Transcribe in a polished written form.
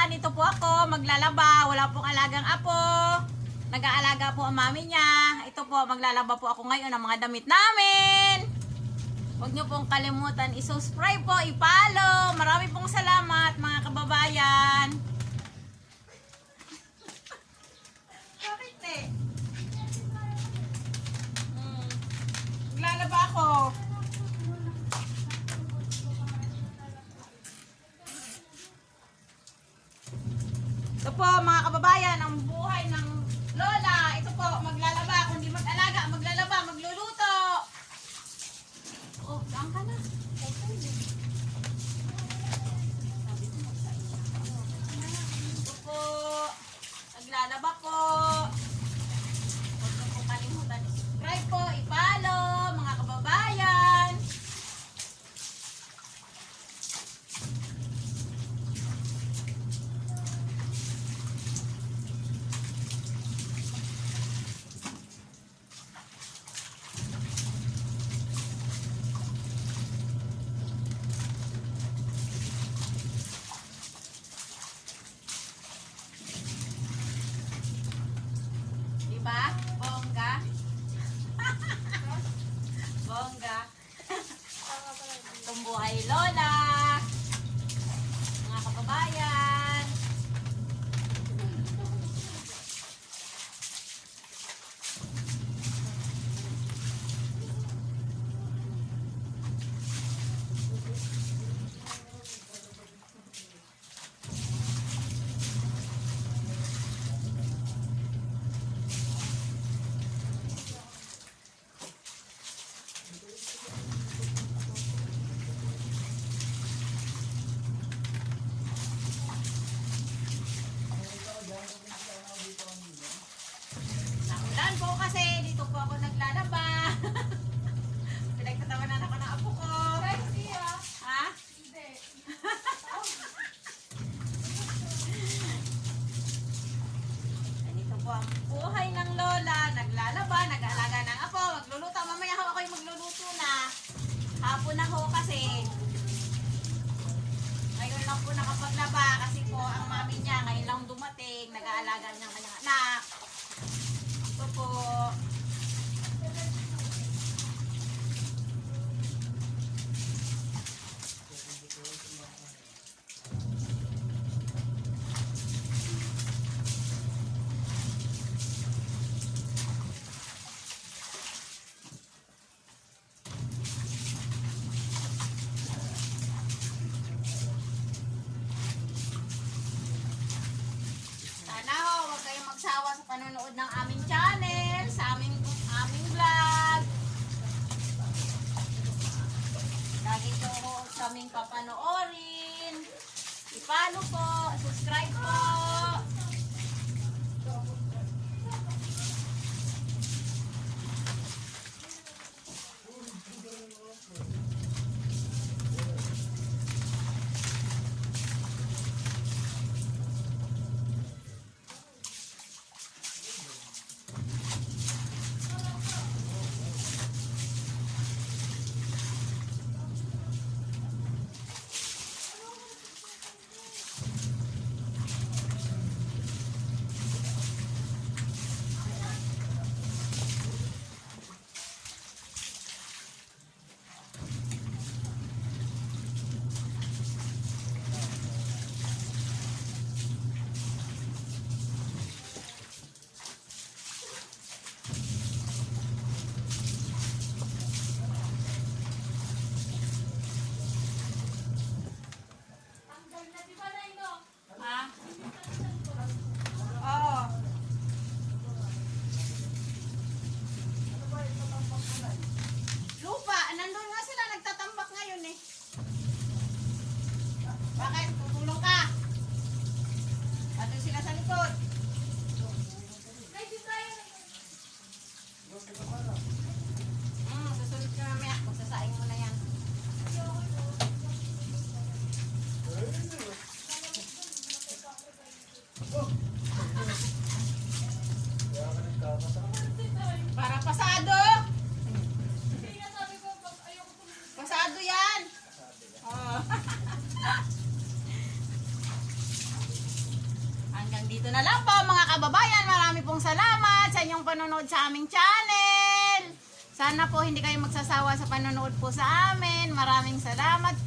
kababayan, ito po ako, maglalaba. Wala pong alagang apo. Nag-aalaga po ang mami niya. Ito po, maglalaba po ako ngayon ng mga damit namin. Huwag niyo pong kalimutan i-subscribe po, i-follow. Marami pong salamat mga kababayan. Bakit eh? Maglalaba ako. Ito po mga kababayan, ang buhay ng lola. Ito po, maglalaba. Kung di mag-alaga, maglalaba, magluluto. Oh, saan ka na? Ito po, maglalaba po. Huwag niyo po kalimutan. Subscribe po, i-follow mga kababayan. Diba? Bongga. Bongga. Itong buhay lola. Mga kababayan. Naulan po kasi dito po ako naglalaba. Pinagtatawanan ako ng apo ko. Ha? Ganito po ang buhay ng lola. Naglalaba, nag-aalaga ng apo, magluluto. Mamaya ho ako'y magluluto na. Hapon na ho kasi. Ngayon lang po nakapaglaba kasi po ang mami niya ngayon lang dumating. Nag-aalaga ng kanyang anak. Ito po. Sana ho, huwag kayong magsawa sa panonood ng aming channel, sa aming vlog. Lagi ko ho kaming papanoorin. I-follow po, subscribe po. Ha? Oo. Lupa, nandun nga sila nagtatambak ngayon eh. Bakit? Tutulong ka? Nandun sila sa likod. Susunod ka mamaya. Magsasaing mo na yan. Para pasado. Pasado yan. Oh. Hanggang dito na lang po mga kababayan. Marami pong salamat sa inyong panonood sa aming channel. Sana po hindi kayo magsasawa sa panonood po sa amin. Maraming salamat